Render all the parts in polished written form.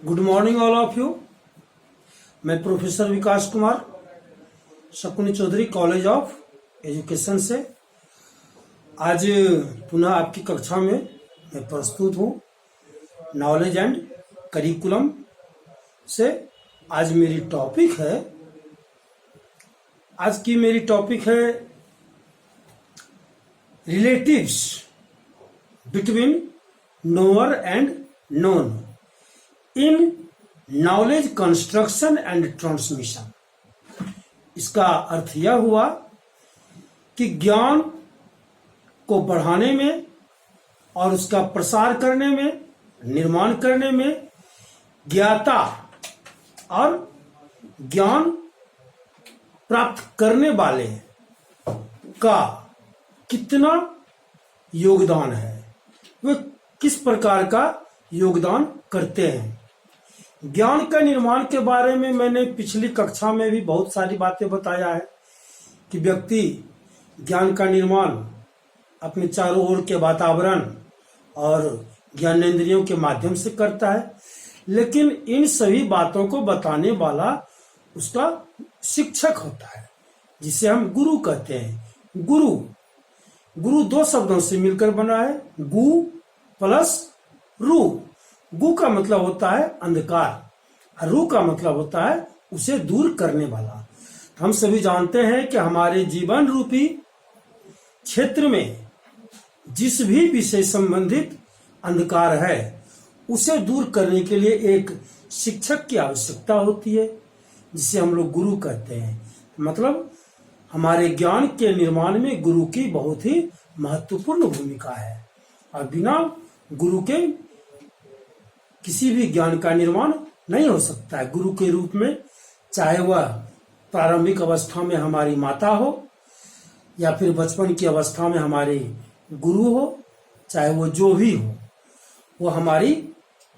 Good morning all of you. मैं professor Vikas Kumar Shakuni Chaudhary college of education से आज पुनः आपकी कक्षा में मैं प्रस्तुत हूँ नॉलेज एंड करिकुलम से। आज मेरी टॉपिक है relatives between knower and known in knowledge construction and transmission. इसका अर्थ यह हुआ कि ज्ञान को बढ़ाने में और उसका प्रसार करने में, निर्माण करने में ज्ञाता और ज्ञान प्राप्त करने वाले का कितना योगदान है, वे किस प्रकार का योगदान करते हैं। ज्ञान का निर्माण के बारे में मैंने पिछली कक्षा में भी बहुत सारी बातें बताया है कि व्यक्ति ज्ञान का निर्माण अपने चारों ओर के वातावरण और ज्ञानेंद्रियों के माध्यम से करता है, लेकिन इन सभी बातों को बताने वाला उसका शिक्षक होता है, जिसे हम गुरु कहते हैं। गुरु दो शब्दों से मिलकर बना है, गु प्लस रू। गु का मतलब होता है अंधकार, रू का मतलब होता है उसे दूर करने वाला। हम सभी जानते हैं कि हमारे जीवन रूपी क्षेत्र में जिस भी विषय संबंधित अंधकार है उसे दूर करने के लिए एक शिक्षक की आवश्यकता होती है, जिसे हम लोग गुरु कहते हैं। मतलब हमारे ज्ञान के निर्माण में गुरु की बहुत ही महत्वपूर्ण भूमिका है, और बिना गुरु के किसी भी ज्ञान का निर्माण नहीं हो सकता है। गुरु के रूप में चाहे वह प्रारंभिक अवस्था में हमारी माता हो या फिर बचपन की अवस्था में हमारे गुरु हो, चाहे वो जो भी हो, वो हमारी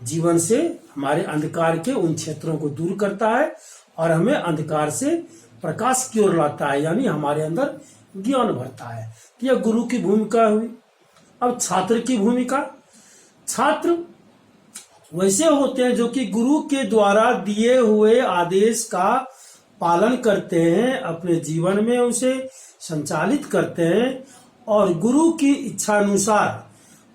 जीवन से हमारे अंधकार के उन क्षेत्रों को दूर करता है और हमें अंधकार से प्रकाश की ओर लाता है, यानी हमारे अंदर ज्ञान भरता है। तो यह गुरु की भूमिका हुई। अब छात्र की भूमिका। छात्र वैसे होते हैं जो कि गुरु के द्वारा दिए हुए आदेश का पालन करते हैं, अपने जीवन में उसे संचालित करते हैं और गुरु की इच्छा अनुसार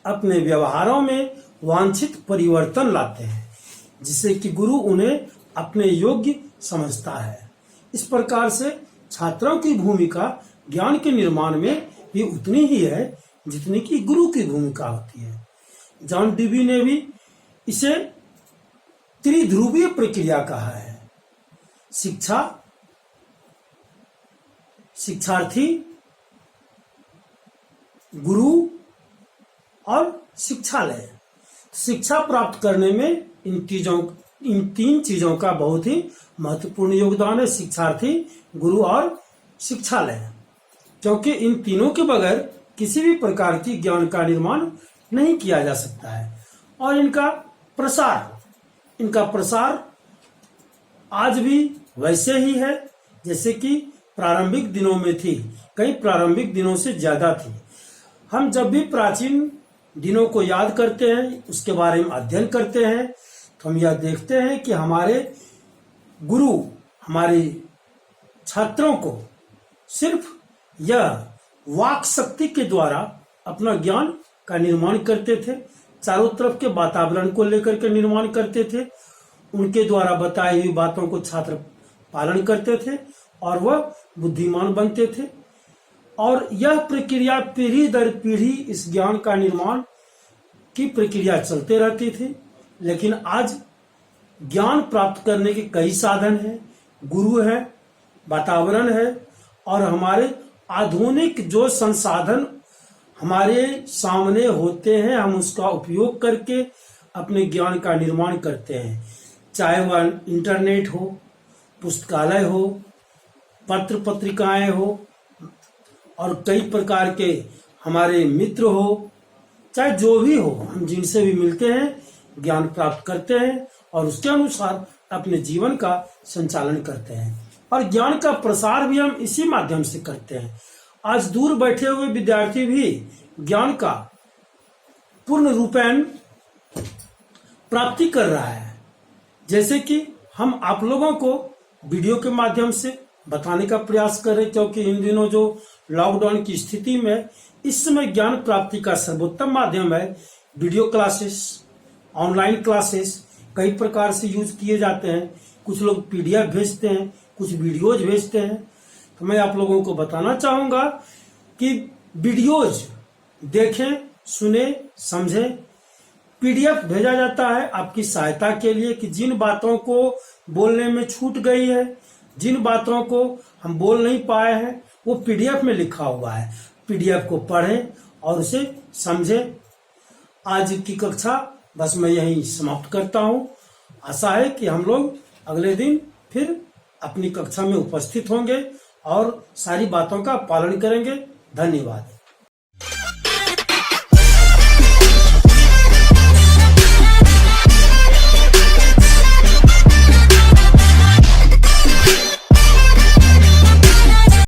अपने व्यवहारों में वांछित परिवर्तन लाते हैं, जिससे कि गुरु उन्हें अपने योग्य समझता है। इस प्रकार से छात्रों की भूमिका ज्ञान के निर्माण में भी उतनी ही है जितनी कि गुरु की भूमिका होती है। जॉन डीवी ने भी इसे त्रिध्रुवीय प्रक्रिया कहा है। शिक्षा, शिक्षार्थी, गुरु और शिक्षालय। शिक्षा प्राप्त करने में इन तीन चीजों का बहुत ही महत्वपूर्ण योगदान है, शिक्षार्थी, गुरु और शिक्षालय, क्योंकि इन तीनों के बगैर किसी भी प्रकार की ज्ञान का निर्माण नहीं किया जा सकता है। और इनका प्रसार आज भी वैसे ही है जैसे कि प्रारंभिक दिनों में थी, कई प्रारंभिक दिनों से ज्यादा थी। हम जब भी प्राचीन दिनों को याद करते हैं, उसके बारे में अध्ययन करते हैं, तो हम यह देखते हैं कि हमारे गुरु हमारे छात्रों को सिर्फ यह वाक शक्ति के द्वारा अपना ज्ञान का निर्माण करते थे, चारों तरफ के वातावरण को लेकर के निर्माण करते थे, उनके द्वारा बताई हुई बातों को छात्र पालन करते थे और वह बुद्धिमान बनते थे। और यह प्रक्रिया पीढ़ी दर पीढ़ी इस ज्ञान का निर्माण की प्रक्रिया चलते रहती थी। लेकिन आज ज्ञान प्राप्त करने के कई साधन हैं, गुरु है, वातावरण है, और हमारे आधुनिक जो संसाधन हमारे सामने होते हैं, हम उसका उपयोग करके अपने ज्ञान का निर्माण करते हैं। चाहे वह इंटरनेट हो, पुस्तकालय हो, पत्र पत्रिकाएं हो, और कई प्रकार के हमारे मित्र हो, चाहे जो भी हो, हम जिनसे भी मिलते हैं, ज्ञान प्राप्त करते हैं और उसके अनुसार अपने जीवन का संचालन करते हैं। और ज्ञान का प्रसार भी हम इसी माध्यम से करते हैं। आज दूर बैठे हुए विद्यार्थी भी ज्ञान का पूर्ण रूपेण प्राप्ति कर रहा है। जैसे कि हम आप लोगों को वीडियो के माध्यम से बताने का प्रयास करें, क्योंकि इन दिनों जो लॉकडाउन की स्थिति में इस समय ज्ञान प्राप्ति का सर्वोत्तम माध्यम है वीडियो क्लासेस, ऑनलाइन क्लासेस कई प्रकार से यूज किए जाते हैं। कुछ लोग पीडीएफ भेजते हैं, कुछ वीडियोज भेजते हैं। तो मैं आप लोगों को बताना चाहूंगा कि वीडियोज देखें, सुने, समझें। पीडीएफ भेजा जाता है आपकी सहायता के लिए कि जिन बातों को बोलने में छूट गई है, जिन बातों को हम बोल नहीं पाए हैं, वो पीडीएफ में लिखा हुआ है। पीडीएफ को पढ़ें और उसे समझें। आज की कक्षा बस मैं यहीं समाप्त करता हूं। आशा है कि हम लोग अगले दिन फिर अपनी कक्षा में उपस्थित होंगे और सारी बातों का पालन करेंगे। धन्यवाद।